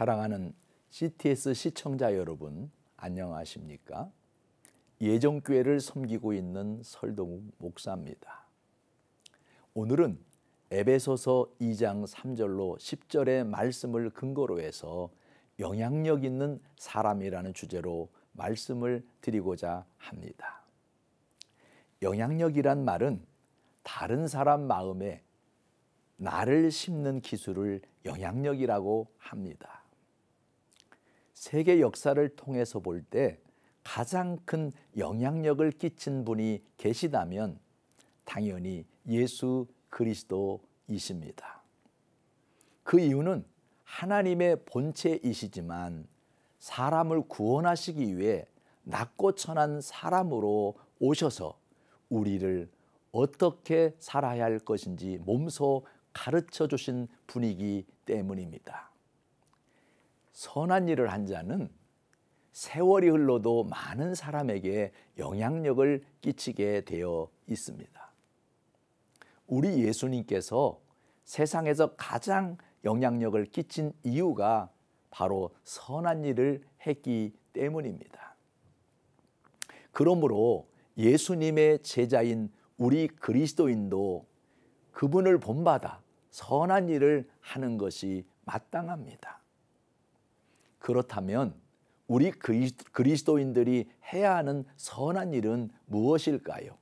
사랑하는 CTS 시청자 여러분, 안녕하십니까? 예정교회를 섬기고 있는 설동욱 목사입니다. 오늘은 에베소서 2장 3절로 10절의 말씀을 근거로 해서 영향력 있는 사람이라는 주제로 말씀을 드리고자 합니다. 영향력이란 말은 다른 사람 마음에 나를 심는 기술을 영향력이라고 합니다. 세계 역사를 통해서 볼 때 가장 큰 영향력을 끼친 분이 계시다면 당연히 예수 그리스도이십니다. 그 이유는 하나님의 본체이시지만 사람을 구원하시기 위해 낮고 천한 사람으로 오셔서 우리를 어떻게 살아야 할 것인지 몸소 가르쳐 주신 분이기 때문입니다. 선한 일을 한 자는 세월이 흘러도 많은 사람에게 영향력을 끼치게 되어 있습니다. 우리 예수님께서 세상에서 가장 영향력을 끼친 이유가 바로 선한 일을 했기 때문입니다. 그러므로 예수님의 제자인 우리 그리스도인도 그분을 본받아 선한 일을 하는 것이 마땅합니다. 그렇다면 우리 그리스도인들이 해야 하는 선한 일은 무엇일까요?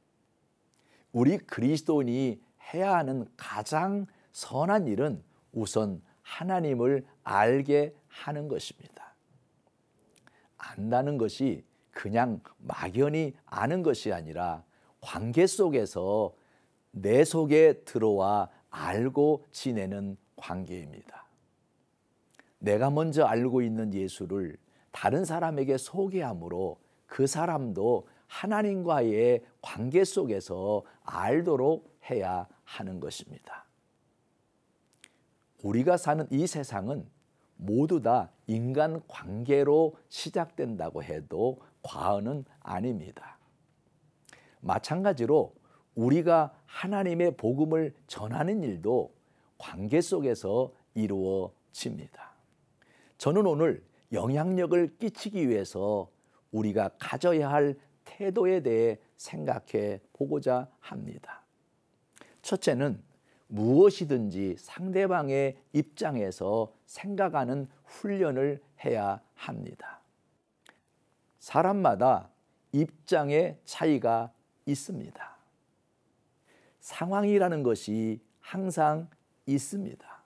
우리 그리스도인이 해야 하는 가장 선한 일은 우선 하나님을 알게 하는 것입니다. 안다는 것이 그냥 막연히 아는 것이 아니라 관계 속에서 내 속에 들어와 알고 지내는 관계입니다. 내가 먼저 알고 있는 예수를 다른 사람에게 소개함으로 그 사람도 하나님과의 관계 속에서 알도록 해야 하는 것입니다. 우리가 사는 이 세상은 모두 다 인간 관계로 시작된다고 해도 과언은 아닙니다. 마찬가지로 우리가 하나님의 복음을 전하는 일도 관계 속에서 이루어집니다. 저는 오늘 영향력을 끼치기 위해서 우리가 가져야 할 태도에 대해 생각해 보고자 합니다. 첫째는 무엇이든지 상대방의 입장에서 생각하는 훈련을 해야 합니다. 사람마다 입장의 차이가 있습니다. 상황이라는 것이 항상 있습니다.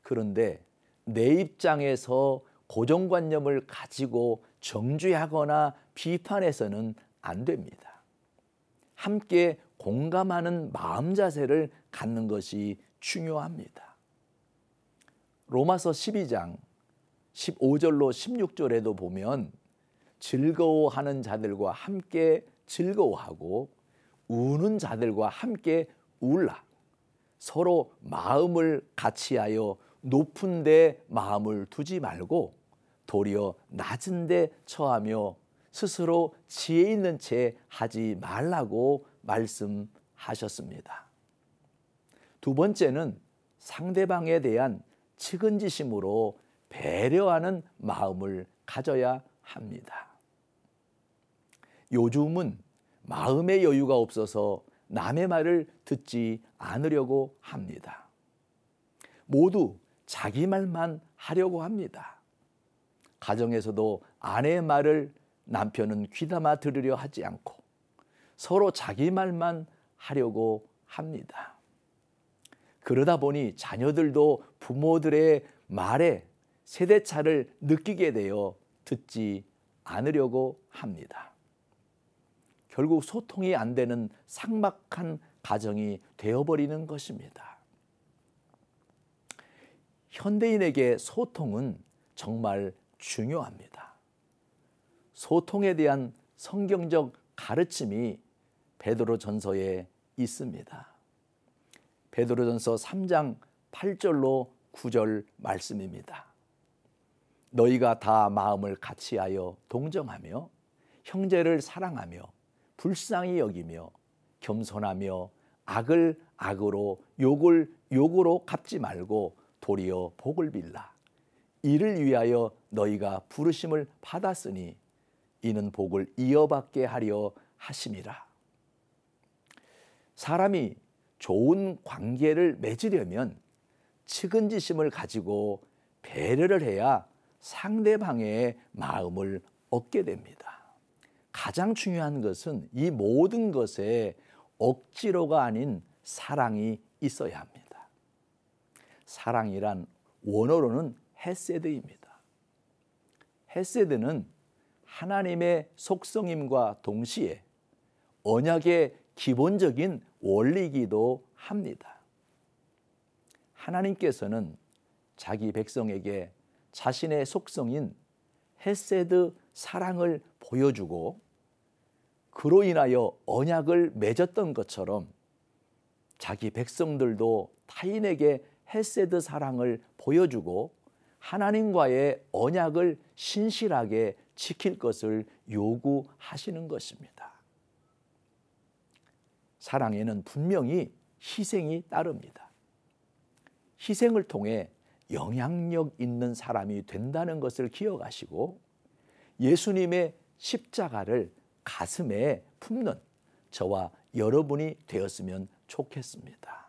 그런데 내 입장에서 고정관념을 가지고 정죄하거나 비판해서는 안 됩니다. 함께 공감하는 마음 자세를 갖는 것이 중요합니다. 로마서 12장 15절로 16절에도 보면 즐거워하는 자들과 함께 즐거워하고 우는 자들과 함께 울라. 서로 마음을 같이하여 높은 데 마음을 두지 말고 도리어 낮은 데 처하며 스스로 지혜 있는 채 하지 말라고 말씀하셨습니다. 두 번째는 상대방에 대한 측은지심으로 배려하는 마음을 가져야 합니다. 요즘은 마음의 여유가 없어서 남의 말을 듣지 않으려고 합니다. 모두 자기 말만 하려고 합니다. 가정에서도 아내의 말을 남편은 귀담아 들으려 하지 않고 서로 자기 말만 하려고 합니다. 그러다 보니 자녀들도 부모들의 말에 세대차를 느끼게 되어 듣지 않으려고 합니다. 결국 소통이 안 되는 삭막한 가정이 되어버리는 것입니다. 현대인에게 소통은 정말 중요합니다. 소통에 대한 성경적 가르침이 베드로전서에 있습니다. 베드로전서 3장 8절로 9절 말씀입니다. 너희가 다 마음을 같이하여 동정하며 형제를 사랑하며 불쌍히 여기며 겸손하며 악을 악으로 욕을 욕으로 갚지 말고 도리어 복을 빌라. 이를 위하여 너희가 부르심을 받았으니 이는 복을 이어받게 하려 하심이라. 사람이 좋은 관계를 맺으려면 측은지심을 가지고 배려를 해야 상대방의 마음을 얻게 됩니다. 가장 중요한 것은 이 모든 것에 억지로가 아닌 사랑이 있어야 합니다. 사랑이란 원어로는 헤세드입니다. 헤세드는 하나님의 속성임과 동시에 언약의 기본적인 원리이기도 합니다. 하나님께서는 자기 백성에게 자신의 속성인 헤세드 사랑을 보여주고 그로 인하여 언약을 맺었던 것처럼 자기 백성들도 타인에게 헤세드 사랑을 보여주고 하나님과의 언약을 신실하게 지킬 것을 요구하시는 것입니다. 사랑에는 분명히 희생이 따릅니다. 희생을 통해 영향력 있는 사람이 된다는 것을 기억하시고 예수님의 십자가를 가슴에 품는 저와 여러분이 되었으면 좋겠습니다.